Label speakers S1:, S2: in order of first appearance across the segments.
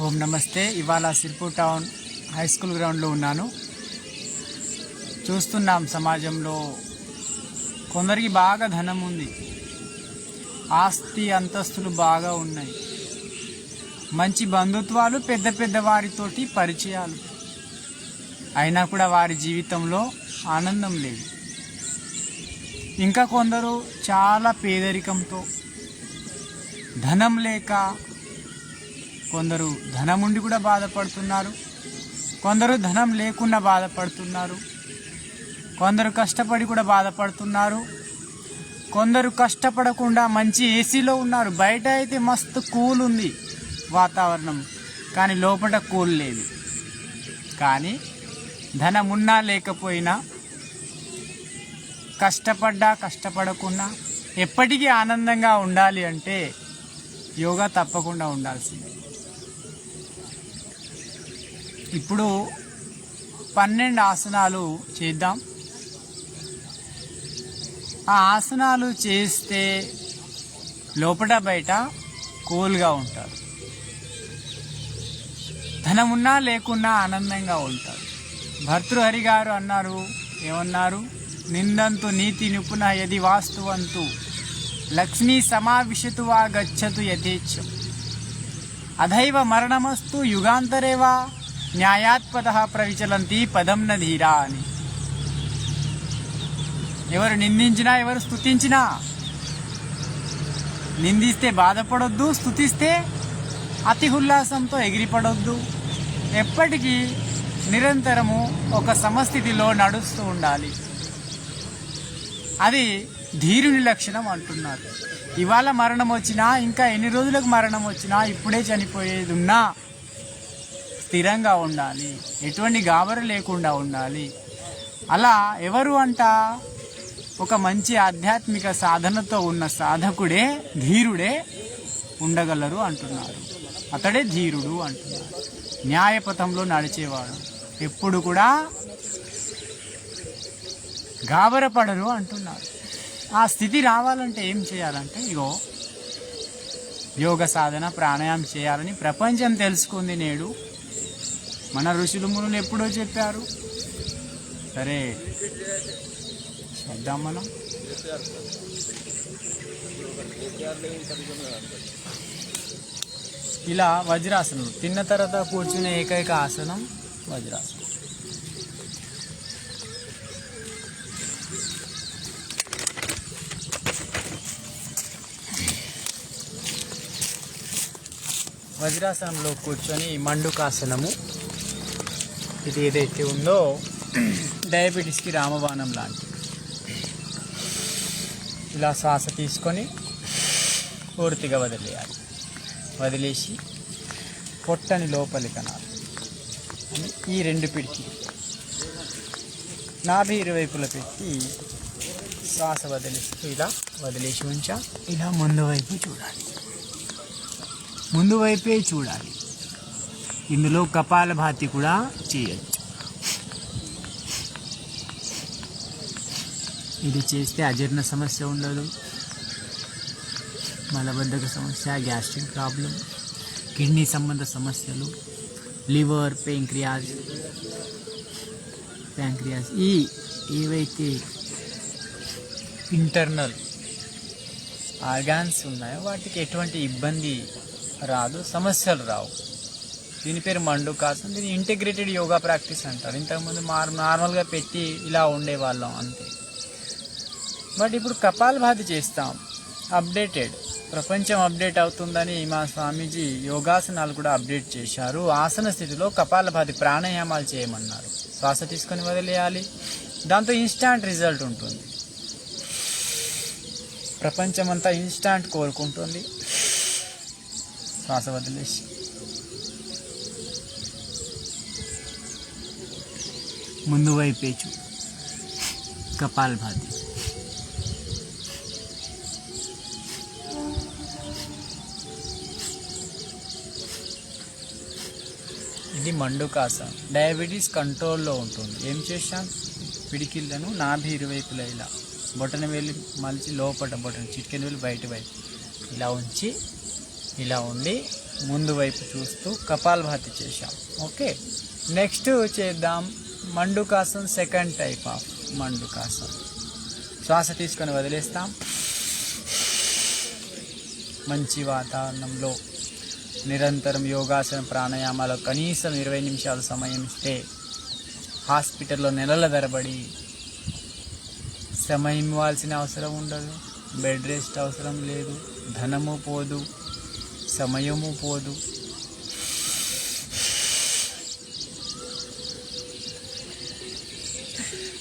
S1: ఓం నమస్తే. ఇవాళ Sirpur town high school గ్రౌండ్లో ఉన్నాను. చూస్తున్నాం సమాజంలో కొందరికి బాగా ధనం ఉంది, ఆస్తి అంతస్తులు బాగా ఉన్నాయి, మంచి బంధుత్వాలు, పెద్ద పెద్ద వారితోటి పరిచయాలు, అయినా కూడా వారి జీవితంలో ఆనందం లేదు. ఇంకా కొందరు చాలా పేదరికంతో, ధనం లేక, కొందరు ధనముండి కూడా బాధపడుతున్నారు, కొందరు ధనం లేకుండా బాధపడుతున్నారు, కొందరు కష్టపడి కూడా బాధపడుతున్నారు, కొందరు కష్టపడకుండా మంచి ఏసీలో ఉన్నారు. బయట అయితే మస్తు కూల్ ఉంది వాతావరణం, కానీ లోపల కూల్ లేదు. కానీ ధనమున్నా లేకపోయినా, కష్టపడ్డా కష్టపడకున్నా ఎప్పటికీ ఆనందంగా ఉండాలి అంటే యోగా తప్పకుండా ఉండాల్సిందే. ఇప్పుడు 12 ఆసనాలు చేద్దాం. ఆ ఆసనాలు చేస్తే లోపల బయట కూల్గా ఉంటారు, ధనమున్నా లేకున్నా ఆనందంగా ఉంటారు. భర్తృహరి గారు అన్నారు, ఏమన్నారు? నిందంతు నీతి నిపుణ యది వాస్తువంతు లక్ష్మీ సమావిశతు వా గచ్చతు యథేచ్ఛం అధైవ మరణమస్తు యుగాంతరేవా న్యాయాత్పదః ప్రవిచలంతి పదం న ధీరా అని. ఎవరు నిందించినా, ఎవరు స్తుతించినా, నిందిస్తే బాధపడొద్దు, స్తుతిస్తే అతి ఉల్లాసంతో ఎగిరిపడొద్దు. ఎప్పటికీ నిరంతరము ఒక సమస్థితిలో నడుస్తూ ఉండాలి. అది ధీరుని లక్షణం అంటున్నారు. ఇవాళ మరణం వచ్చినా, ఇంకా ఎన్ని రోజులకు మరణం వచ్చినా, ఇప్పుడే చనిపోయేది ఉన్నా స్థిరంగా ఉండాలి, ఎటువంటి గాబరు లేకుండా ఉండాలి. అలా ఎవరు అంట? ఒక మంచి ఆధ్యాత్మిక సాధనతో ఉన్న సాధకుడే, ధీరుడే ఉండగలరు అంటున్నారు. అతడే ధీరుడు అంటున్నారు. న్యాయపథంలో నడిచేవాడు, ఎప్పుడు కూడా గాబరపడరు అంటున్నారు. ఆ స్థితి రావాలంటే ఏం చేయాలంటే, ఇగో యోగ సాధన, ప్రాణాయామం చేయాలని ప్రపంచం తెలుసుకుంది నేడు. మన ఋషులు మునులు ఎప్పుడో చెప్పారు. సరే చూద్దాం మనం. ఇలా వజ్రాసనం, తిన్న తర్వాత కూర్చునే ఏకైక ఆసనం వజ్రాసనం. వజ్రాసనంలో కూర్చొని మండుకాసనము, ఇది ఏదైతే ఉందో డయాబెటీస్కి రామబాణం లాంటిది. ఇలా శ్వాస తీసుకొని పూర్తిగా వదిలేయాలి. వదిలేసి పొట్టని లోపలికి అనాలి. ఈ 2 పిడికిలు నాభి ఇరువైపులా పెట్టి శ్వాస వదిలేస్తూ ఇలా వదిలేసి ఉంచా. ఇలా ముందు వైపు చూడాలి, ముందు వైపే చూడాలి. ఇందులో కపాలభాతి కూడా చేయొచ్చు. ఇది చేస్తే అజీర్ణ సమస్య ఉండదు, మలబద్ధక సమస్య, గ్యాస్ట్రిక్ ప్రాబ్లం, కిడ్నీ సంబంధ సమస్యలు, లివర్, ప్యాంక్రియాస్ ఈ ఏవైతే ఇంటర్నల్ ఆర్గాన్స్ ఉన్నాయో వాటికి ఎటువంటి ఇబ్బంది రాదు, సమస్యలు రావు. దీని పేరు మండుకాసనం. దీని ఇంటిగ్రేటెడ్ యోగా ప్రాక్టీస్ అంటారు. ఇంతకుముందు నార్మల్గా పెట్టి ఇలా ఉండేవాళ్ళం అంతే. బట్ ఇప్పుడు కపాలభాతి చేస్తాం. అప్డేటెడ్, ప్రపంచం అప్డేట్ అవుతుందని మా స్వామీజీ యోగాసనాలు కూడా అప్డేట్ చేశారు. ఆసన స్థితిలో కపాలభాతి ప్రాణాయామాలు చేయమన్నారు. శ్వాస తీసుకొని వదిలేయాలి. దాంతో ఇన్స్టాంట్ రిజల్ట్ ఉంటుంది. ప్రపంచం అంతా ఇన్స్టాంట్ కోరుకుంటుంది. శ్వాస వదిలేసి ముందు వైపేచు కపాలభాతి. ఇది మండుకాసనం. డయాబెటీస్ కంట్రోల్లో ఉంటుంది. ఏం చేశాం? పిడికిళ్ళను నాభి ఇరువైపులా ఇలా బొటన వేలు మలిచి లోపల బొటన చిటికెన వేలు బయట ఇలా ఉంచి ఇలా ఉండి ముందు వైపు చూస్తూ కపాలభాతి చేశాం. ఓకే, నెక్స్ట్ చేద్దాం మండుకాసన్, సెకండ్ టైప్ ఆఫ్ మండుకాసన్. శ్వాస తీసుకొని వదిలేస్తాం. మంచి వాతావరణంలో నిరంతరం యోగాసన ప్రాణాయామాలు కనీసం 20 నిమిషాలు సమయం ఇస్తే హాస్పిటల్లో నెలల తరబడి సమయం ఇవ్వాల్సిన అవసరం ఉండదు, బెడ్ రెస్ట్ అవసరం లేదు, ధనము పోదు, సమయము పోదు.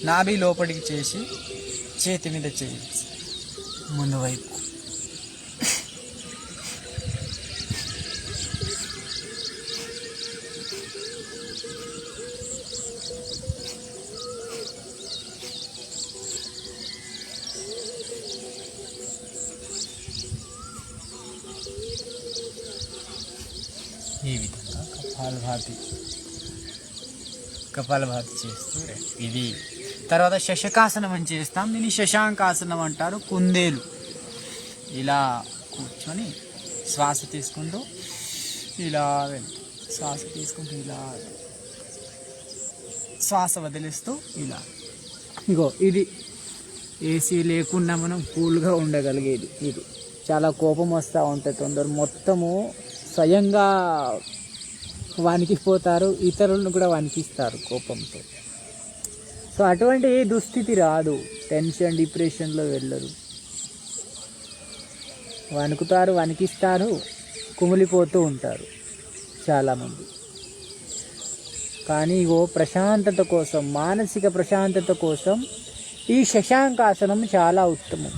S1: నాభి లోపలికి చేసి చేతి మీద చేయొచ్చు ముందు వైపు. ఈ విధంగా కపాలభాతి చేస్తూ ఇది. తర్వాత శశకాసనం అని చేస్తాం. దీన్ని శశాంకాసనం అంటారు. కుందేలు ఇలా కూర్చొని శ్వాస తీసుకుంటూ ఇలా శ్వాస తీసుకుంటూ ఇలా శ్వాస వదిలిస్తూ ఇలా. ఇగో ఇది ఏసీ లేకుండా మనం కూల్గా ఉండగలిగేది. ఇది చాలా కోపం వస్తూ ఉంటుంది తొందర, మొత్తము స్వయంగా వణికిపోతారు, ఇతరులను కూడా వణికిస్తారు కోపంతో. సో అటువంటి దుస్థితి రాదు, టెన్షన్ డిప్రెషన్లో వెళ్ళరు. వణుకుతారు, వణికిస్తారు, కుమిలిపోతూ ఉంటారు చాలామంది. కానీ ప్రశాంతత కోసం, మానసిక ప్రశాంతత కోసం ఈ శశాంకాసనం చాలా ఉత్తమం.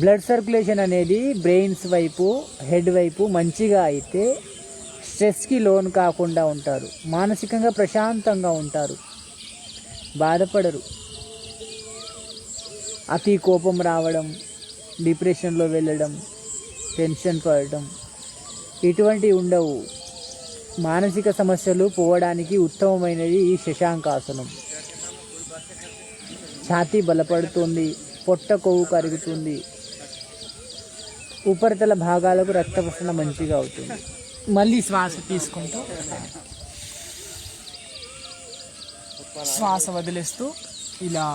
S1: బ్లడ్ సర్క్యులేషన్ అనేది బ్రెయిన్స్ వైపు, హెడ్ వైపు మంచిగా అయితే స్ట్రెస్కి లోన్ కాకుండా ఉంటారు, మానసికంగా ప్రశాంతంగా ఉంటారు, బాధపడరు. అతి కోపం రావడం, డిప్రెషన్లో వెళ్ళడం, టెన్షన్ పడడం ఇటువంటివి ఉండవు. మానసిక సమస్యలు పోవడానికి ఉత్తమమైనది ఈ శశాంకాసనం. ఛాతీ బలపడుతుంది, పొట్ట కొవ్వు కరుగుతుంది, ఉపరితల భాగాలకు రక్త ప్రసరణ మంచిగా అవుతుంది. మళ్ళీ శ్వాస తీసుకుంటూ శ్వాస వదిలేస్తూ ఇలా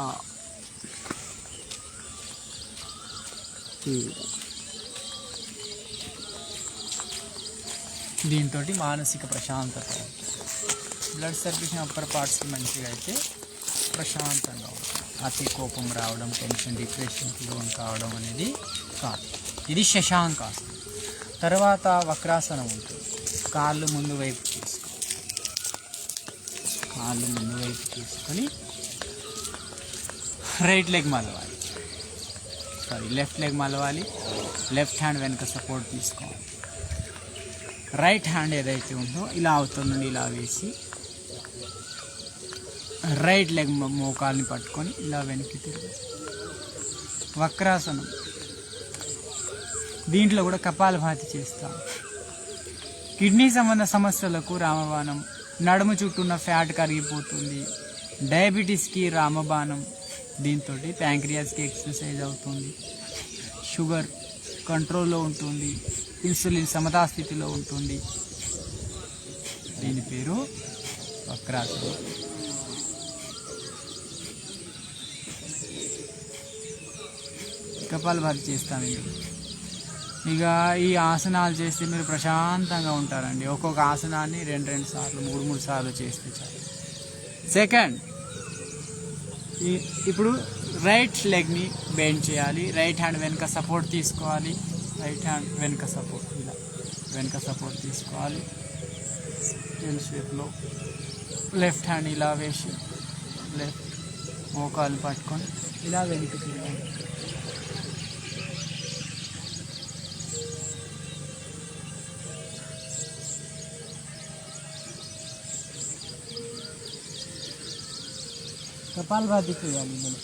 S1: దీంతో మానసిక ప్రశాంతత, బ్లడ్ సర్క్యులేషన్ అప్పర్ పార్ట్స్కి మంచిగా అయితే ప్రశాంతంగా ఉంటుంది. అతి కోపం రావడం, టెన్షన్ డిప్రెషన్కి లోన్ కావడం అనేది కాదు. ఇది శశాంకాసనం. తర్వాత వక్రాసనం ఉంటుంది. కాళ్ళు ముందు వైపు తీసుకొని రైట్ లెగ్ మలవాలి, లెఫ్ట్ లెగ్ మలవాలి. లెఫ్ట్ హ్యాండ్ వెనుక సపోర్ట్ తీసుకోవాలి. రైట్ హ్యాండ్ ఏదైతే ఉందో ఇలా అవతల నుండి ఇలా వేసి రైట్ లెగ్ మోకాల్ని పట్టుకొని ఇలా వెనక్కి తిరిగి వక్రాసనం. దీంట్లో కూడా కపాలభాతి చేస్తాం. కిడ్నీ సంబంధ సమస్యలకు రామబాణం, నడుము చుట్టూ ఉన్న ఫ్యాట్ కరిగిపోతుంది, డయాబెటీస్కి రామబాణం, దీంతో ప్యాంక్రియాస్కి ఎక్సర్సైజ్ అవుతుంది, షుగర్ కంట్రోల్లో ఉంటుంది, ఇన్సులిన్ సమతాస్థితిలో ఉంటుంది. దీని పేరు వక్రాసనం. కపాలభాతి చేస్తామండి. ఇక ఈ ఆసనాలు చేస్తే మీరు ప్రశాంతంగా ఉంటారండి. ఒక్కొక్క ఆసనాన్ని 2 సార్లు 3 సార్లు చేస్తే చాలు. సెకండ్, ఇప్పుడు రైట్ లెగ్ని బెండ్ చేయాలి. రైట్ హ్యాండ్ వెనుక సపోర్ట్ తీసుకోవాలి. రైట్ హ్యాండ్ వెనుక సపోర్ట్, ఇలా వెనుక సపోర్ట్ తీసుకోవాలి ఎల్ షేప్లో. లెఫ్ట్ హ్యాండ్ ఇలా వేసి లెఫ్ట్ మోకాలు పట్టుకొని ఇలా వెనక్కి తిరగాలి. కపాలభాతి చేయాలి. మనం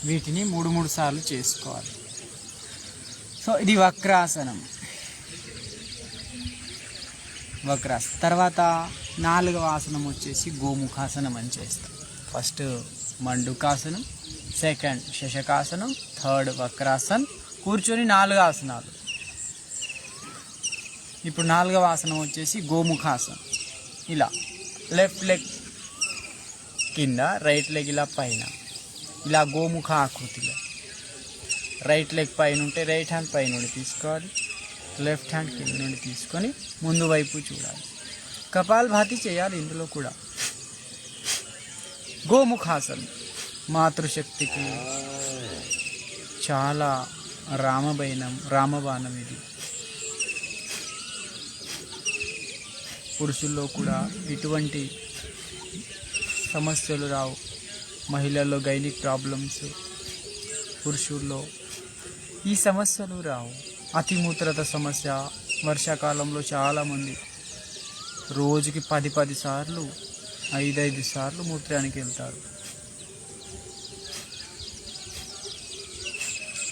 S1: వీటిని 3 సార్లు చేసుకోవాలి. సో ఇది వక్రాసనం. తర్వాత 4వ ఆసనం వచ్చేసి గోముఖాసనం అని చేస్తాం. ఫస్ట్ మండుకాసనం, సెకండ్ శశకాసనం, థర్డ్ వక్రాసన్. కూర్చొని 4 ఆసనాలు. ఇప్పుడు 4వ ఆసనం వచ్చేసి గోముఖాసనం. ఇలా లెఫ్ట్ లెగ్ కింద, రైట్ లెగ్ ఇలా పైన, ఇలా గోముఖ ఆకృతిలో. రైట్ లెగ్ పైన ఉంటే రైట్ హ్యాండ్ పై నుండి తీసుకోవాలి, లెఫ్ట్ హ్యాండ్ కింద నుండి తీసుకొని ముందు వైపు చూడాలి. కపాలభాతి చేయాలి ఇందులో కూడా. గోముఖాసనం మాతృశక్తికి చాలా రామబాణం ఇది. పురుషుల్లో కూడా ఎటువంటి సమస్యలు రావు. మహిళల్లో గైనిక్ ప్రాబ్లమ్స్, పురుషుల్లో ఈ సమస్యలు రావు. అతిమూత్రత సమస్య వర్షాకాలంలో చాలామంది రోజుకి 10 సార్లు 5 సార్లు మూత్రానికి వెళ్తారు.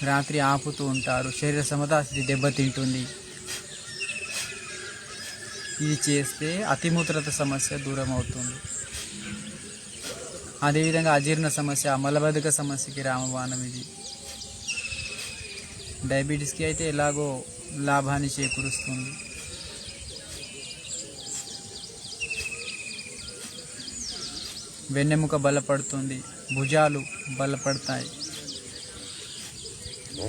S1: రాత్రి ఆపుతూ ఉంటారు, శరీర సమతాస్థితి దెబ్బతింటుంది. ఇది చేస్తే అతిమూత్రత సమస్య దూరం అవుతుంది. అదేవిధంగా అజీర్ణ సమస్య, మలబద్ధక సమస్యకి రామబాణం ఇది. డయాబెటీస్కి అయితే ఎలాగో లాభాన్ని చేకూరుస్తుంది. వెన్నెముక బలపడుతుంది, భుజాలు బలపడతాయి.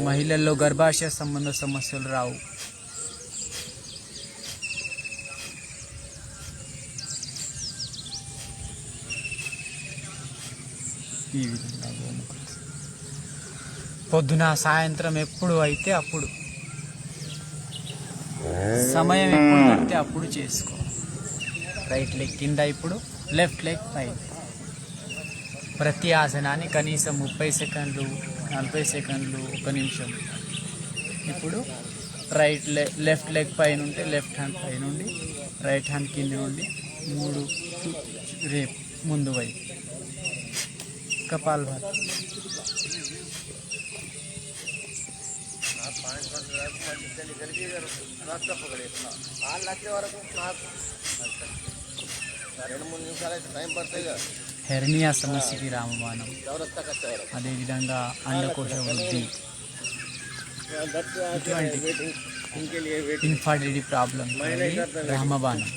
S1: మహిళల్లో గర్భాశయ సంబంధ సమస్యలు రావు. ఈ విధంగా పొద్దున సాయంత్రం ఎప్పుడు అయితే అప్పుడు, సమయం ఎప్పుడు పడితే అప్పుడు చేసుకో. రైట్ లెగ్ కింద, ఇప్పుడు లెఫ్ట్ లెగ్ పైన. ప్రతి ఆసనాన్ని కనీసం 30 సెకండ్లు, 40 సెకండ్లు, 1 నిమిషం. ఇప్పుడు లెఫ్ట్ లెగ్ పైన ఉంటే లెఫ్ట్ హ్యాండ్ పై నుండి, రైట్ హ్యాండ్ కింద నుండి 3 రేపు ముందు వైపు. కపాలభాతి. హెర్నియా సమస్యకి రామబాణం. అదేవిధంగా అండకోశ వృద్ధి, ఇటువంటి ఇన్ఫర్టిలిటీ ప్రాబ్లం రామబాణం.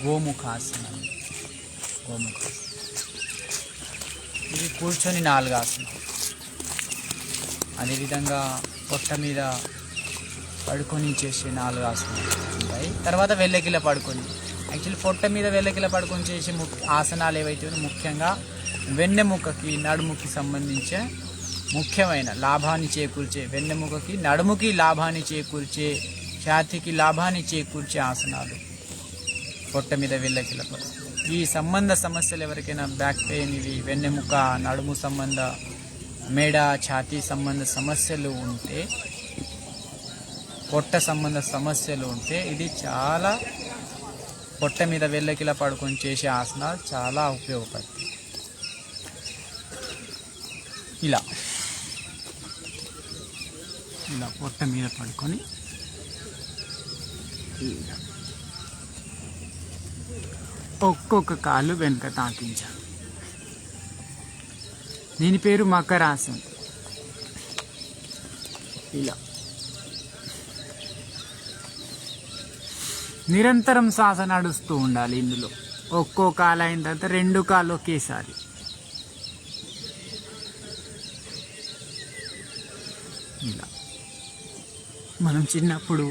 S1: గోముఖాసనం. ఇది కూర్చొని 4 ఆసనాలు. అదేవిధంగా పొట్ట మీద పడుకొని చేసే 4 ఆసనాలు ఉంటాయి. తర్వాత వెల్లకిల పడుకొని, యాక్చువల్లీ పొట్ట మీద వెల్లకిల పడుకొని చేసే ఆసనాలు ఏవైతే ముఖ్యంగా వెన్నెముకకి, నడుముకి సంబంధించే ముఖ్యమైన లాభాన్ని చేకూర్చే, వెన్నెముకకి, నడుముకి లాభాన్ని చేకూర్చే, ఛాతీకి లాభాన్ని చేకూర్చే ఆసనాలు పొట్ట మీద వెల్లకిల పడుకొని. ఈ సంబంధ సమస్యలు ఎవరికైనా బ్యాక్ పెయిన్, ఇవి వెన్నెముక, నడుము సంబంధ, మెడ, ఛాతీ సంబంధ సమస్యలు ఉంటే, పొట్ట సంబంధ సమస్యలు ఉంటే, ఇది చాలా పొట్ట మీద వెల్లకిలా పడుకొని చేసే ఆసనాలు చాలా ఉపయోగపడతాయి. ఇలా పొట్ట మీద పడుకొని ఒక్కొక్క కాలు వెనుక తాకించాలి. దీని పేరు మకరాసనం. ఇలా నిరంతరం శ్వాస నడుస్తూ ఉండాలి. ఇందులో ఒక్కో కాలు అయిన తర్వాత 2 కాళ్ళు ఒకేసారి. ఇలా మనం చిన్నప్పుడు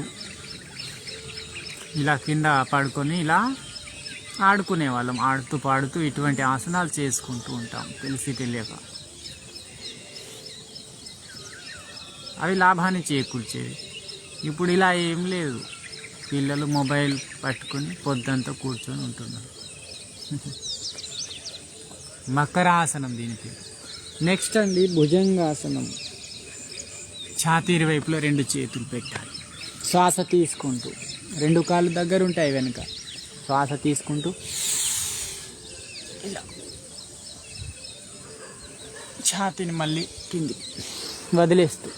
S1: ఇలా కింద పడుకొని ఇలా ఆడుకునే వాళ్ళం. ఆడుతూ పాడుతూ ఇటువంటి ఆసనాలు చేసుకుంటూ ఉంటాం తెలిసి తెలియక. అవి లాభాన్ని చేకూర్చేవి. ఇప్పుడు ఇలా ఏం లేదు. పిల్లలు మొబైల్ పట్టుకొని పొద్దంతా కూర్చొని ఉంటున్నారు. మకరాసనం దీని పేరు. నెక్స్ట్ అండి భుజంగాసనం. ఛాతీ వైపులో 2 చేతులు పెట్టాలి. శ్వాస తీసుకుంటూ, 2 కాళ్ళు దగ్గర ఉంటాయి వెనుక. శ్వాస తీసుకుంటూ ఇలా ఛాతీని మళ్ళీ కిందికి వదిలేస్తూ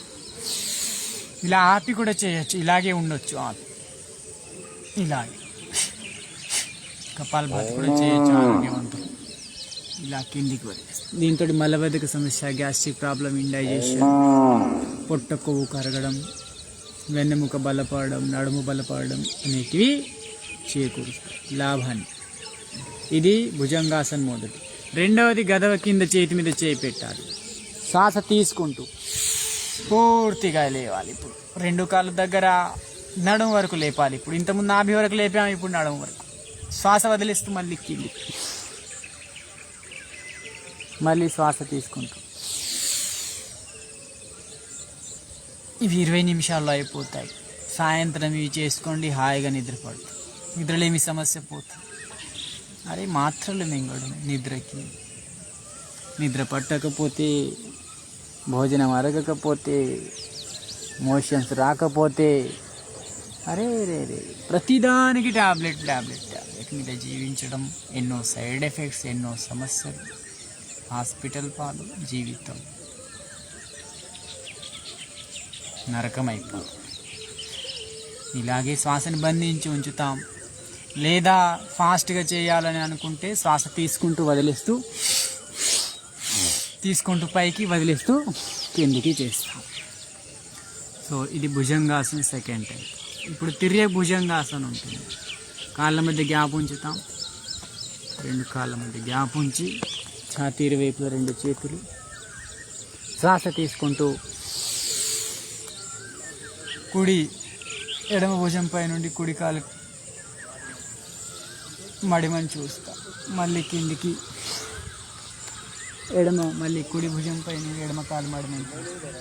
S1: ఇలా ఆపి కూడా చేయొచ్చు. ఇలాగే ఉండొచ్చు ఆపి. ఇలాగే కపాలభాతి కూడా చేయొచ్చు ఆరోగ్యవంతులు. ఇలా కిందికి వదిలేస్తాం. దీంతో మలబద్ధక సమస్య, గ్యాస్ట్రిక్ ప్రాబ్లం, ఇండైజెషన్, పొట్ట కొవ్వు కరగడం, వెన్నెముక బలపడడం, నడుము బలపడడం అనేటివి చేకూరుస్తాయి లాభాన్ని. ఇది భుజంగాసన్ మొదటి. రెండవది గదవ కింద చేతి మీద చేయి పెట్టాలి. శ్వాస తీసుకుంటూ పూర్తిగా లేవాలి. ఇప్పుడు రెండు కాళ్ళ దగ్గర నడుము వరకు లేపాలి. ఇప్పుడు ఇంతకుముందు నాభి వరకు లేపాము, ఇప్పుడు నడుము వరకు. శ్వాస వదిలేస్తూ మళ్ళీ కింది, మళ్ళీ శ్వాస తీసుకుంటూ. ఇవి 20 నిమిషాల్లో అయిపోతాయి. సాయంత్రం ఇవి చేసుకోండి, హాయిగా నిద్రపడుతుంది. నిద్రలేమి సమస్య పోతుంది. అరే మాత్రలు మింగడం నిద్రకి, నిద్ర పట్టకపోతే, భోజనం అరగకపోతే, మోషన్స్ రాకపోతే, అరే రే రే ప్రతిదానికి ట్యాబ్లెట్ మీద జీవించడం, ఎన్నో సైడ్ ఎఫెక్ట్స్, ఎన్నో సమస్యలు, హాస్పిటల్ పాలు, జీవితం నరకమైపోతుంది. ఇలాగే శ్వాసని బంధించి ఉంచుతాం. లేదా ఫాస్ట్గా చేయాలని అనుకుంటే శ్వాస తీసుకుంటూ వదిలేస్తూ, తీసుకుంటూ పైకి వదిలేస్తూ కిందికి చేస్తాం. సో ఇది భుజంగాసన సెకండ్ టైప్. ఇప్పుడు తిరిగే భుజంగాసన ఉంటుంది. కాళ్ళ మధ్య గ్యాప్ ఉంచుతాం. రెండు కాళ్ళ మధ్య గ్యాప్ ఉంచి ఛాతీ వైపులో రెండు చేతులు, శ్వాస తీసుకుంటూ కుడి ఎడమ భుజంపై నుండి కుడి కాలు మడిమని చూస్తాం. మళ్ళీ కిందికి ఎడమ, మళ్ళీ కుడి భుజంపై నుండి ఎడమ కాలు మడిమని చూస్తాం.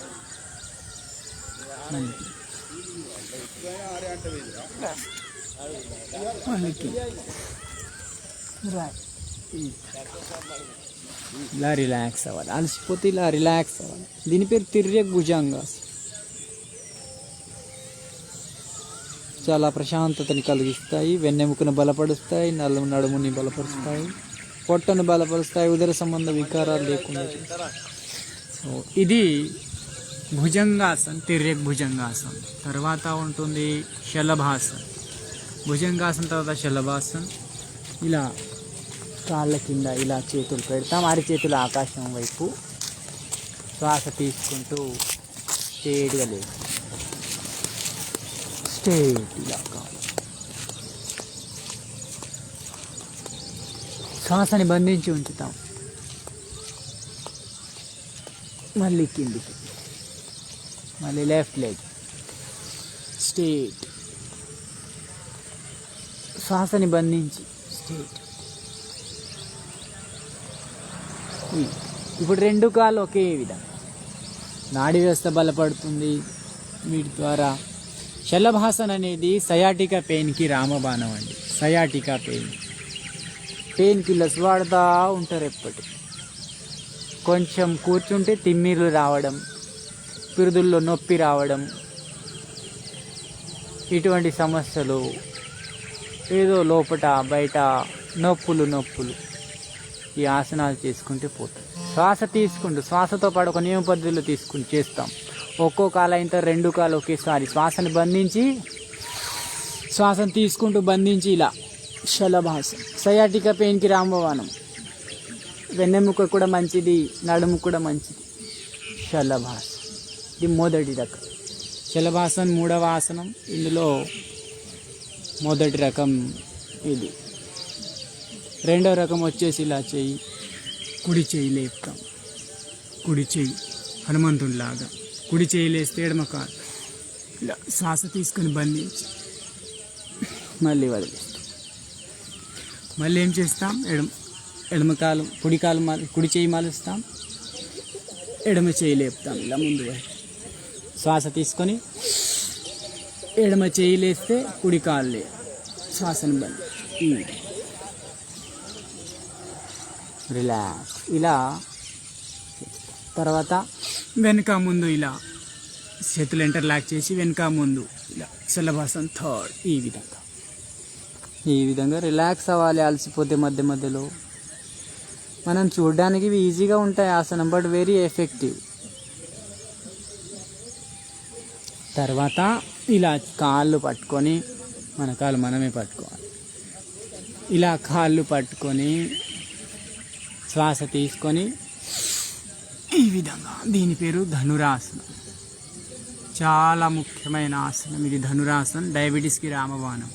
S1: మళ్ళీ ఇలా రిలాక్స్ అవ్వాలి. అలసిపోతే ఇలా రిలాక్స్ అవ్వాలి. దీని పేరు తిర్యక్ భుజంగాసనం. చాలా ప్రశాంతతని కలిగిస్తాయి. వెన్నెముకను బలపరుస్తాయి, నడుముని బలపరుస్తాయి, పొట్టను బలపరుస్తాయి, ఉదర సంబంధ వికారాలు లేకుండా. సో ఇది భుజంగాసన్, తిర్యక్ భుజంగాసన్. తర్వాత ఉంటుంది శలభాసన్. భుజంగాసన్ తర్వాత శలభాసన్. ఇలా కాళ్ళ కింద ఇలా చేతులు పెడతాం, అరిచేతులు ఆకాశం వైపు. శ్వాస తీసుకుంటూ స్ట్రేట్గా లేదు, స్ట్రేట్ ఇలా కాదు. శ్వాసని బంధించి ఉంచుతాం. మళ్ళీ కిందికి, మళ్ళీ లెఫ్ట్ లెగ్ స్ట్రేట్. శ్వాసని బంధించి స్ట్రేట్. ఇప్పుడు రెండు కాళ్ళు ఒకే విధంగా. నాడీ వ్యవస్థ బలపడుతుంది వీటి ద్వారా. శలభాసన్ అనేది సయాటికా పెయిన్కి రామబాణం అండి. సయాటికా పెయిన్ కిల్లర్స్ వాడుతూ ఉంటారు ఎప్పటికీ. కొంచెం కూర్చుంటే తిమ్మిర్లు రావడం, పిరుదుల్లో నొప్పి రావడం, ఇటువంటి సమస్యలు, ఏదో లోపట బయట నొప్పులు ఈ ఆసనాలు చేసుకుంటే పోతాయి. శ్వాస తీసుకుంటూ, శ్వాసతో పాటు ఒక నియమ పద్ధతిలో తీసుకుని చేస్తాం. ఒక్కో కాలు అయిన తర్వాత రెండు కాలు ఒకేసారి శ్వాసని బంధించి, శ్వాసను తీసుకుంటూ బంధించి ఇలా శలభాసనం. సయాటికా పెయిన్కి రామబాణం. వెన్నెముక కూడా మంచిది, నడుము కూడా మంచిది. శలభాసనం ఇది మొదటి రకం. శలభాసన్ మూడవ ఆసనం. ఇందులో మొదటి రకం ఇది. రెండవ రకం వచ్చేసి ఇలా చెయ్యి, కుడి చెయ్యి లేపుతాం. కుడి చెయ్యి హనుమంతుడిలాగా కుడి చెయ్యి లేస్తే ఎడమ కాలు ఇలా శ్వాస తీసుకొని బంధించి మళ్ళీ వదిలేస్తాం. మళ్ళీ ఏం చేస్తాం? ఎడమ కాలు, కుడి చెయ్యి మాలుస్తాం, ఎడమ చెయ్యి లేపుతాం ఇలా ముందు. శ్వాస తీసుకొని ఎడమ చెయ్యి లేస్తే కుడి కాలు లే, శ్వాసను బంధి, రిలాక్స్. ఇలా తర్వాత వెనక ముందు ఇలా చేతులు ఇంటర్లాక్ చేసి వెనక ముందు ఇలా శలభాసన్ థర్డ్. ఈ విధంగా రిలాక్స్ అవ్వాలి. అలసిపోతే మధ్య మధ్యలో. మనం చూడడానికి ఇవి ఈజీగా ఉంటాయి ఆసనం, బట్ వెరీ ఎఫెక్టివ్. తర్వాత ఇలా కాళ్ళు పట్టుకొని, మన కాళ్ళు మనమే పట్టుకోవాలి. ఇలా కాళ్ళు పట్టుకొని శ్వాస తీసుకొని ఈ విధంగా, దీని పేరు ధనురాసనం. చాలా ముఖ్యమైన ఆసనం ఇది ధనురాసనం, డయాబెటీస్కి రామబాణం.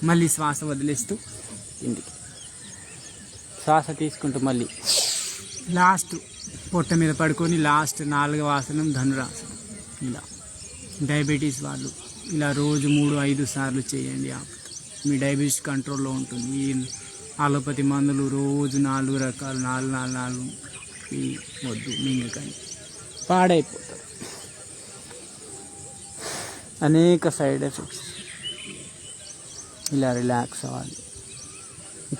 S1: మళ్ళీ శ్వాస వదిలేస్తూ ఇంటికి శ్వాస తీసుకుంటూ మళ్ళీ లాస్ట్ పొట్ట మీద పడుకొని లాస్ట్ 4వ ఆసనం ధనురాసనం. ఇలా డయాబెటీస్ వాళ్ళు ఇలా రోజు 3-5 సార్లు చేయండి. మీ డయాబెటీస్ కంట్రోల్లో ఉంటుంది. ఈ అలోపతి మందులు రోజు 4 రకాలు 4 వద్దు, మింగకండి, పాడైపోతారు. అనేక సైడ్ ఎఫెక్ట్స్. ఇలా రిలాక్స్ అవ్వాలి.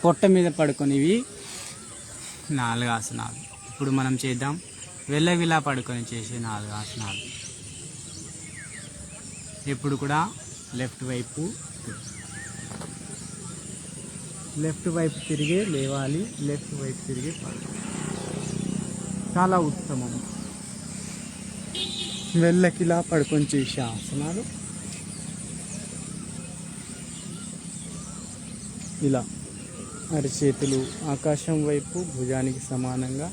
S1: పొట్ట మీద పడుకొనివి 4 ఆసనాలు. ఇప్పుడు మనం చేద్దాం వెళ్ళవిలా పడుకొని చేసే 4 ఆసనాలు. ఎప్పుడు కూడా లెఫ్ట్ వైపు తిరిగే లేవాలి, లెఫ్ట్ వైపు తిరిగే పడుకోవాలి. చాలా ఉత్తమం. వెళ్ళకిలా పడుకొని చేసే ఆసనాలు. ఇలా అరిచేతులు ఆకాశం వైపు భుజానికి సమానంగా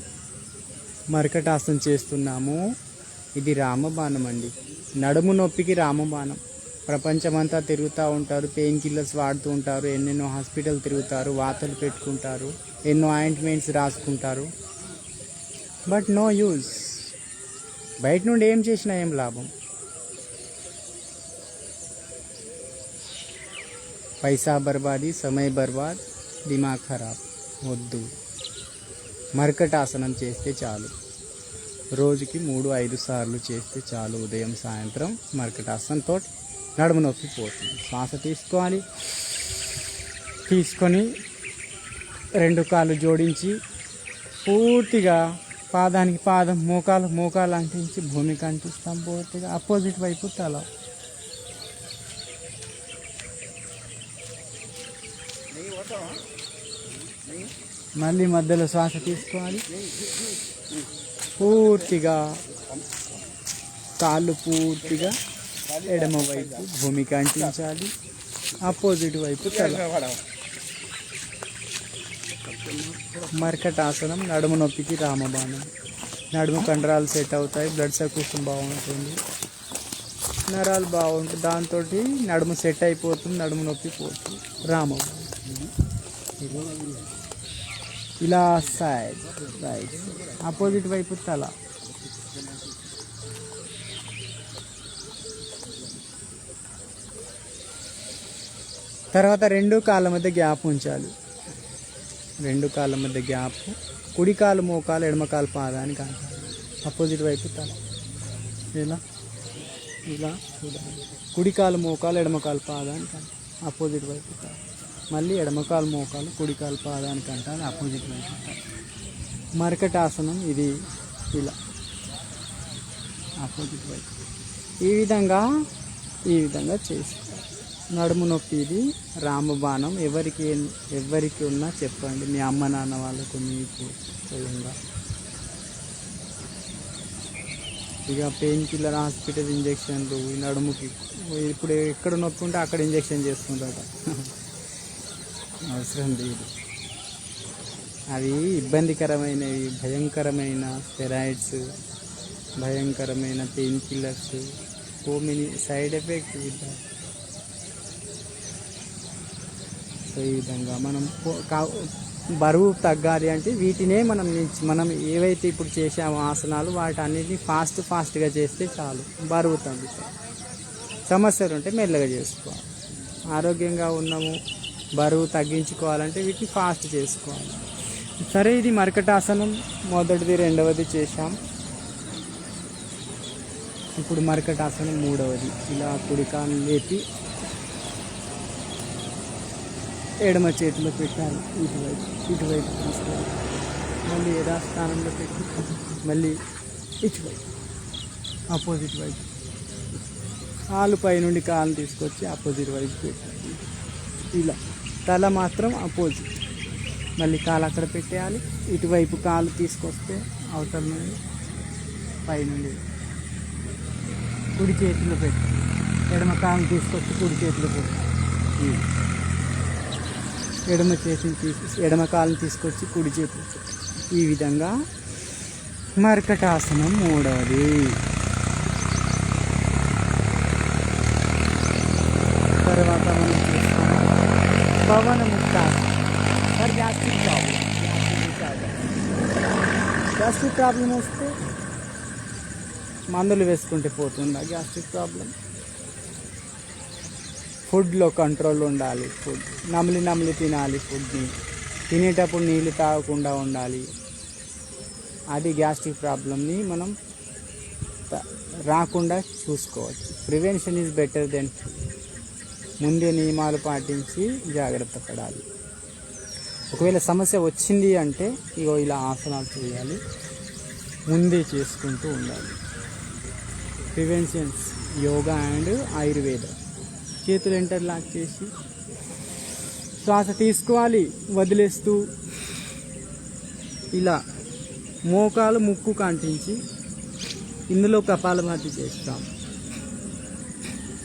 S1: మరకటాసనం చేస్తున్నాము. ఇది రామబాణం అండి. నడుము నొప్పికి రామబాణం. ప్రపంచమంతా తిరుగుతూ ఉంటారు, పెయిన్ కిల్లర్స్ వాడుతూ ఉంటారు, ఎన్నెన్నో హాస్పిటల్ తిరుగుతారు, వాతలు పెట్టుకుంటారు, ఎన్నో ఆయింట్మెంట్స్ రాసుకుంటారు. But no use. బయట నుండి ఏం చేసినా ఏం లాభం. పైసా బర్బాది, సమయ బర్బాద్, దిమాగ్ ఖరాబ్. వద్దు. మర్కటాసనం చేస్తే చాలు. రోజుకి 3-5 సార్లు చేస్తే చాలు. ఉదయం సాయంత్రం మర్కటాసనంతో నడుము నొప్పి పోతుంది. శ్వాస తీసుకోవాలి. తీసుకొని 2 కాళ్ళు జోడించి పూర్తిగా పాదానికి పాదం, మోకాలు అంటించి భూమికి అంటిస్తాం. పూర్తిగా అపోజిట్ వైపు తల. మళ్ళీ మధ్యలో శ్వాస తీసుకోవాలి. పూర్తిగా కాళ్ళు పూర్తిగా ఎడమ వైపు భూమికి అంటించాలి. ఆపోజిట్ వైపు తల. మర్కటాసనం నడుము నొప్పికి రామబాణం. నడుము కండరాలు సెట్ అవుతాయి, బ్లడ్ సర్క్యులేషన్ బాగుంటుంది, నరాలు బాగుంటుంది. దాంతో నడుము సెట్ అయిపోతుంది, నడుము నొప్పి పోతుంది. రామబాణం. ఇలా సైడ్ ఆపోజిట్ వైపు తల. తర్వాత 2 కాళ్ళ మధ్య గ్యాప్ ఉంచాలి. 2 కాళ్ళ మధ్య గ్యాప్. కుడి కాలు మోకాలు, ఎడమ కాలు పాదానికి అంటారు. అపోజిట్ వైపు తల. ఇలా చూడాలి. కుడి కాలు మోకాలు, ఎడమ కాలు పాదానికి అంటారు. అపోజిట్ వైపు తల. మళ్ళీ ఎడమ కాలు మోకాలు, కుడి కాలు పాదానికి అంటారు. అపోజిట్ వైపు తల. మర్కటాసనం ఇది. ఇలా అపోజిట్ వైపు ఈ విధంగా చేసుకోవాలి. నడుము నొప్పి ఇది రామబాణం. ఎవరికి ఉన్నా చెప్పండి, మీ అమ్మ నాన్న వాళ్ళకు, మీకు స్వయంగా. ఇక పెయిన్ కిల్లర్, హాస్పిటల్ ఇంజక్షన్లు ఈ నడుముకి. ఇప్పుడు ఎక్కడ నొప్పి ఉంటే అక్కడ ఇంజక్షన్ చేసుకుంటారు. అవసరం లేదు. అవి ఇబ్బందికరమైనవి, భయంకరమైన స్టెరాయిడ్స్, భయంకరమైన pain killers, so many side effects with that. So ఈ విధంగా మనం బరువు తగ్గాలి అంటే వీటినే మనం ఏవైతే ఇప్పుడు చేసామో ఆసనాలు, వాటన్నిటిని ఫాస్ట్గా చేస్తే చాలు, బరువు తగ్గుతాయి. సమస్యలు ఉంటే మెల్లగా చేసుకోవాలి. ఆరోగ్యంగా ఉన్నాము, బరువు తగ్గించుకోవాలంటే వీటిని ఫాస్ట్ చేసుకోవాలి. సరే, ఇది మర్కటాసనం మొదటిది, 2వది చేశాం. ఇప్పుడు మర్కటాసనం 3వది. ఇలా కుడికాలు లేపి ఎడమ చేతిలో పెట్టాలి. ఇటువైపు తీసుకోవాలి. మళ్ళీ యథాస్థానంలో పెట్టి మళ్ళీ ఇటువైపు ఆపోజిట్ వైపు. కాలు పైనుండి కాలు తీసుకొచ్చి ఆపోజిట్ వైపు పెట్టాలి. ఇలా తల మాత్రం ఆపోజిట్. మళ్ళీ కాలు అక్కడ పెట్టేయాలి. ఇటువైపు కాలు తీసుకొస్తే అవతల నుండి పైనుండి కుడి చేతిలో పెట్టాలి. ఎడమ కాలు తీసుకొచ్చి కుడి చేతిలో పెట్టాలి.
S2: ఎడమ చేతిని ఎడమ కాలుని తీసుకొచ్చి కుడి చేతి ఈ విధంగా మర్కటాసనం మూడవది. తర్వాత మనం చూస్తాము పవన ముక్తాసనం for gastric problem. Gastric problem వస్తే మందులు వేసుకుంటే పోతుందా గ్యాస్ట్రిక్ ప్రాబ్లం? ఫుడ్లో కంట్రోల్ ఉండాలి. ఫుడ్ నమిలి తినాలి. ఫుడ్ని తినేటప్పుడు నీళ్ళు తాగకుండా ఉండాలి. అది గ్యాస్ట్రిక్ ప్రాబ్లమ్ని మనం రాకుండా చూసుకోవచ్చు. ప్రివెన్షన్ ఈజ్ బెటర్ దెన్ ముందే నియమాలు పాటించి జాగ్రత్త పడాలి. ఒకవేళ సమస్య వచ్చింది అంటే ఇగో ఇలా ఆసనాలు చేయాలి, ముందే చేసుకుంటూ ఉండాలి. Preventions yoga and Ayurveda. చేతులు ఇంటర్లాక్ చేసి శ్వాస తీసుకోవాలి, వదిలేస్తూ ఇలా మోకాలు ముక్కు కంటించి ఇందులో కపాలభాతి చేస్తాం.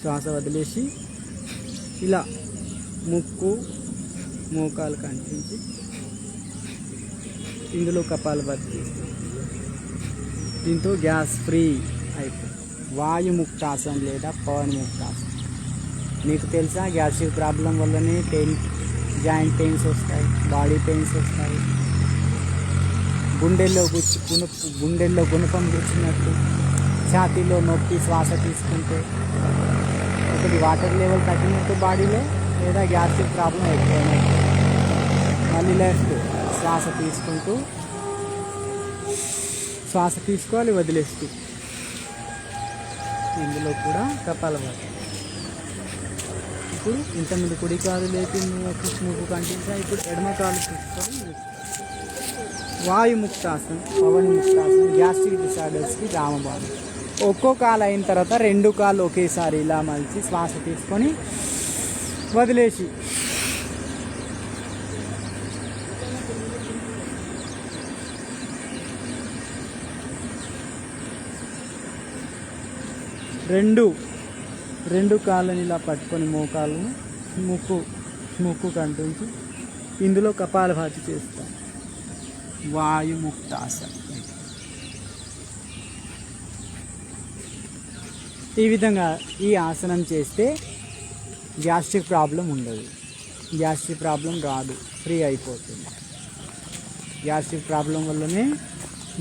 S2: శ్వాస వదిలేసి ఇలా ముక్కు మోకాలు కంటించి ఇందులో కపాలభాతి చేస్తాం. దీంతో గ్యాస్ ఫ్రీ అయిపోతుంది. వాయుముక్తాసనం లేదా పవనముక్తాసనం. మీకు తెలుసా గ్యాస్ట్రిక్ ప్రాబ్లం వల్లనే జాయింట్ పెయిన్స్ వస్తాయి, బాడీ పెయిన్స్ వస్తాయి, గుండెల్లో గుణపం కూర్చున్నట్టు, ఛాతీలో నొప్పి శ్వాస తీసుకుంటే, ఒకటి వాటర్ లెవెల్ తగ్గినట్టు బాడీలో, లేదా గ్యాస్ట్రిక్ ప్రాబ్లం ఎక్కువైనట్టు. మళ్ళీ లెఫ్ట్ శ్వాస తీసుకోవాలి, వదిలేస్తూ ఇందులో కూడా కపాలభాతి. ఇప్పుడు ఇంతకుముందు కుడి కాలు లేపి ముక్కు కంటించా, ఇప్పుడు ఎడమ కాలు తీసుకొని వాయుముక్తాసనం, పవనముక్తాసనం. గ్యాస్ట్రిక్ డిసార్డర్స్కి రామబాణం. ఒక్కో కాలు అయిన తర్వాత రెండు కాళ్ళు ఒకేసారి ఇలా మలిచి శ్వాస తీసుకొని వదిలేసి రెండు కాళ్ళని ఇలా పట్టుకొని మోకాళ్ళను ముక్కు కంటుంచి ఇందులో కపాలభాతి చేస్తాం. వాయుముక్తాసనం. ఈ విధంగా ఈ ఆసనం చేస్తే గ్యాస్ట్రిక్ ప్రాబ్లం ఉండదు, గ్యాస్ట్రిక్ ప్రాబ్లం రాదు, ఫ్రీ అయిపోతుంది. గ్యాస్ట్రిక్ ప్రాబ్లం వల్లనే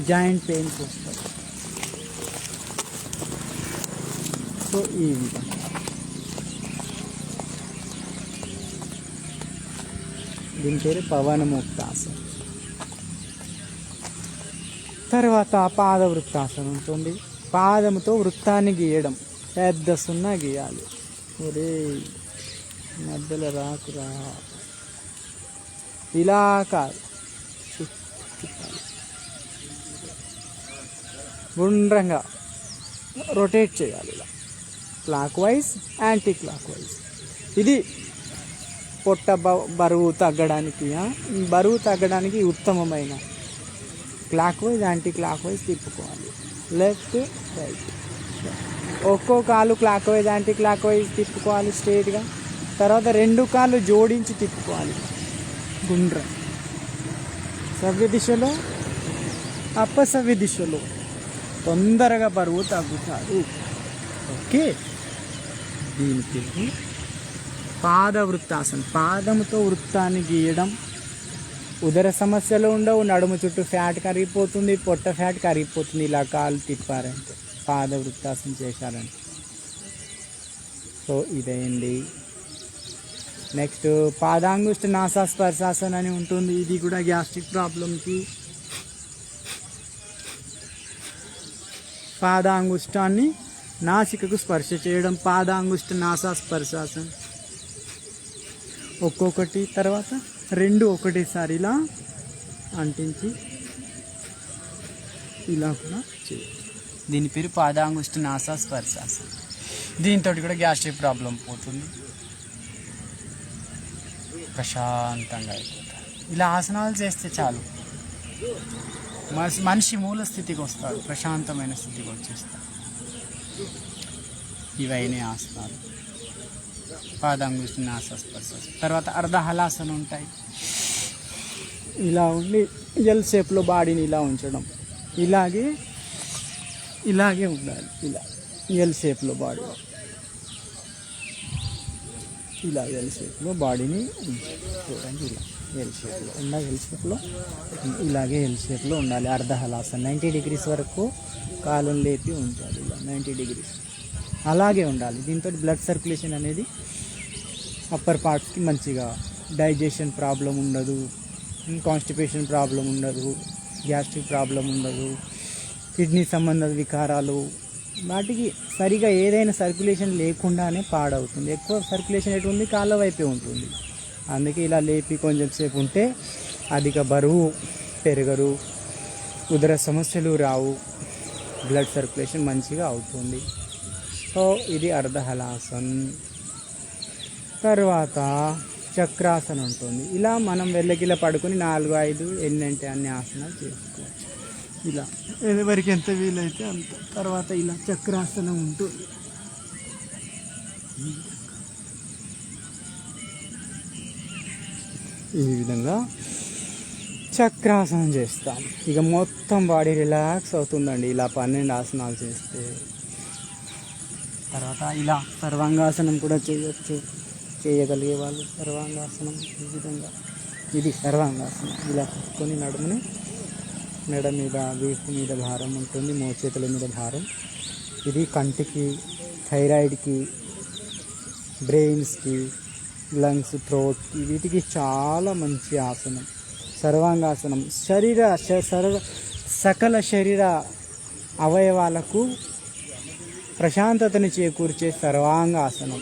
S2: జాయింట్ పెయిన్స్ వస్తాయి. సో ఈ విధంగా దీని పేరు పవనముక్తాసనం. తర్వాత పాదవృత్తాసనం ఉంటుంది. పాదముతో వృత్తాన్ని గీయడం, పెద్ద సున్నా గీయాలి. ఒరే మధ్యలో రాకురా, ఇలా కాదు, గుండ్రంగా రొటేట్ చేయాలి. ఇలా clock wise, anti clock wise. ఇది పొట్ట బరువు తగ్గడానికి ఉత్తమమైన clock wise, anti clock wise తిప్పుకోవాలి. లెఫ్ట్ రైట్, ఒక్కో కాలు clock wise anti clock wise తిప్పుకోవాలి స్ట్రైట్గా. తర్వాత రెండు కాళ్ళు జోడించి తిప్పుకోవాలి గుండ్రం. సవ్య దిశలో, అపసవ్య దిశలో. తొందరగా బరువు తగ్గుతారు. ఓకే, దీనికి పాదవృత్తాసనం. పాదముతో వృత్తాన్ని గీయడం. ఉదర సమస్యలు ఉండవు, నడుము చుట్టూ ఫ్యాట్ కరిగిపోతుంది, పొట్ట ఫ్యాట్ కరిగిపోతుంది. ఇలా కాలు తిప్పారంటే, పాదవృత్తాసనం చేశారంటే. సో ఇదేంటి. నెక్స్ట్ పాదాంగుష్ట నాసాస్పర్శాసనం అని ఉంటుంది. ఇది కూడా గ్యాస్ట్రిక్ ప్రాబ్లంకి. పాదాంగుష్టాన్ని నాసికకు స్పర్శ చేయడం, పాదాంగుష్ట నాసాస్పర్శాసనం. ఒక్కొక్కటి తర్వాత రెండు ఒకటేసారి ఇలా అంటించి ఇలా కూడా చేయాలి. దీని పేరు పాదాంగుష్ట నాసాస్పర్శాసనం. దీంతో కూడా గ్యాస్ట్రిక్ ప్రాబ్లం పోతుంది, ప్రశాంతంగా అయిపోతారు. ఇలా ఆసనాలు చేస్తే చాలు, మనిషి మూల స్థితికి వస్తాడు, ప్రశాంతమైన స్థితికి వచ్చేస్తాడు. ఇవైన ఆసనాలు.
S1: పాదాంగుష్ఠినాసస్పర్శ. తర్వాత అర్ధహలాసనం ఉంటాయి.
S2: ఇలా ఉండి ఎల్ షేప్లో బాడీని ఇలా ఉంచడం, ఇలాగే ఉండాలి. ఇలా ఎల్ షేప్లో బాడీ, ఇలా ఎల్ షేప్లో బాడీని చూడండి. ఇలా ఎల్ షేప్లో ఎల్ షేప్లో ఇలాగే ఎల్ షేప్లో ఉండాలి. అర్ధహలాసనం 90 degrees వరకు కాలుని లేపి ఉంచాలి. ఇలా 90 degrees అలాగే ఉండాలి. దీంతో బ్లడ్ సర్క్యులేషన్ అనేది అప్పర్ పార్ట్స్కి మంచిగా, డైజెషన్ ప్రాబ్లం ఉండదు, కాన్స్టిపేషన్ ప్రాబ్లం ఉండదు, గ్యాస్ట్రిక్ ప్రాబ్లం ఉండదు, కిడ్నీ సంబంధ వికారాలు వాటికి సరిగా ఏదైనా సర్క్యులేషన్ లేకుండానే పాడవుతుంది. ఎక్కువ సర్క్యులేషన్ ఎటు ఉంది, కాళ్ళ వైపే ఉంటుంది. అందుకే ఇలా లేపి కొంచెం సేపు ఉంటే అధిక బరువు పెరగరు, ఉదర సమస్యలు రావు, బ్లడ్ సర్క్యులేషన్ మంచిగా అవుతుంది. సో ఇది అర్ధహలాసన్. తర్వాత చక్రాసనం ఉంటుంది. ఇలా మనం వెళ్ళకిలా పడుకొని 4, 5 ఎన్ని అంటే అన్ని ఆసనాలు చేసుకోవచ్చు. ఇలా ఎవరికి ఎంత వీలైతే అంత. తర్వాత ఇలా చక్రాసనం ఉంటుంది. ఈ విధంగా చక్రాసనం చేస్తాం. ఇక మొత్తం బాడీ రిలాక్స్ అవుతుందండి ఇలా 12 ఆసనాలు చేస్తే. తర్వాత ఇలా సర్వాంగాసనం కూడా చేయొచ్చు, చేయగలిగే వాళ్ళు సర్వాంగాసనం. ఈ విధంగా ఇది సర్వాంగాసనం. ఇలా పట్టుకొని నడుముని, మెడ మీద, వీపు మీద భారం ఉంటుంది, మోచేతుల మీద భారం. ఇది కంటికి, థైరాయిడ్కి, బ్రెయిన్స్కి, లంగ్స్, థ్రోట్కి, వీటికి చాలా మంచి ఆసనం సర్వాంగాసనం. సకల శరీర అవయవాలకు ప్రశాంతతని చేకూర్చే సర్వాంగాసనం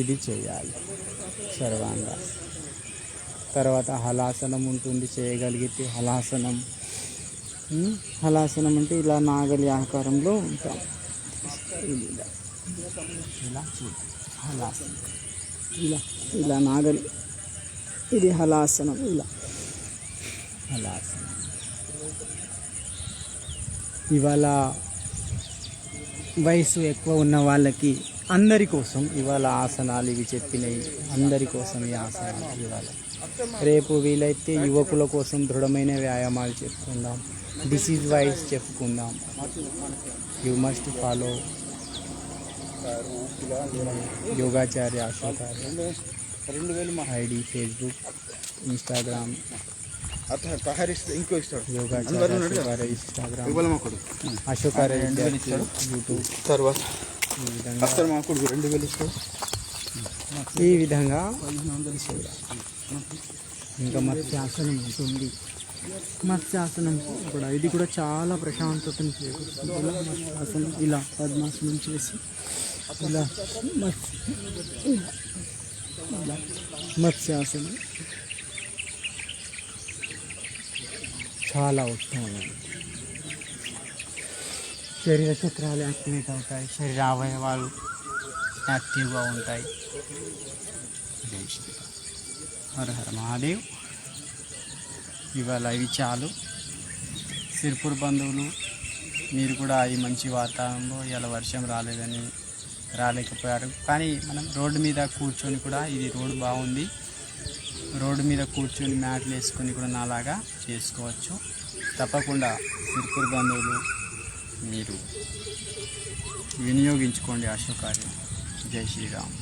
S2: ఇది చేయాలి, సర్వాంగాసనం. తర్వాత హలాసనం ఉంటుంది, చేయగలిగితే హలాసనం. హలాసనం అంటే ఇలా నాగలి ఆకారంలో ఉంటాం. ఇలా చూడండి, హలాసనం. ఇలా నాగలి, ఇది హలాసనం. ఇలా హలాసనం. ఇవాళ వయసు ఎక్కువ ఉన్న వాళ్ళకి అందరి కోసం ఇవాళ ఆసనాలు ఇవి చెప్పినవి, అందరి కోసం ఈ ఆసనాలు ఇవాళ. రేపు వీలైతే యువకుల కోసం దృఢమైన వ్యాయామాలు చెప్పుకుందాం, డిసీజ్ వైజ్ చెప్పుకుందాం. You must follow Yogacharya Ashokarya ID, Facebook, Instagram, Yogacharya Ashokarya Instagram, Ashokarya YouTube. తర్వాత ఈ విధంగా ఇంకా మత్స్యాసనం ఉంటుంది. మత్స్యాసనం కూడా, ఇది కూడా చాలా ప్రశాంతతను చేకూరుస్తుంది. ఇలా మత్స్యాసనం, ఇలా పద్మాసనం చేసి ఇలా మత్స్యాసనం చాలా ఉత్తమమైనది. శరీర చక్రాలు యాక్టివేట్ అవుతాయి, శరీర అవయవాలు యాక్టివ్గా ఉంటాయి. హర హర మహాదేవ్. ఇవాళ ఇవి చాలు. సిర్పూర్ బంధువులు, మీరు కూడా ఈ మంచి వాతావరణంలో ఇలా వర్షం రాలేకపోయారు, కానీ మనం రోడ్డు మీద కూర్చొని కూడా, ఇది రోడ్డు బాగుంది, రోడ్డు మీద కూర్చొని మ్యాట్లు వేసుకొని కూడా నాలాగా చేసుకోవచ్చు. తప్పకుండా సిర్పూర్ బంధువులు మీరు వినియోగించుకోండి అశోకార్యం. జై శ్రీరామ్.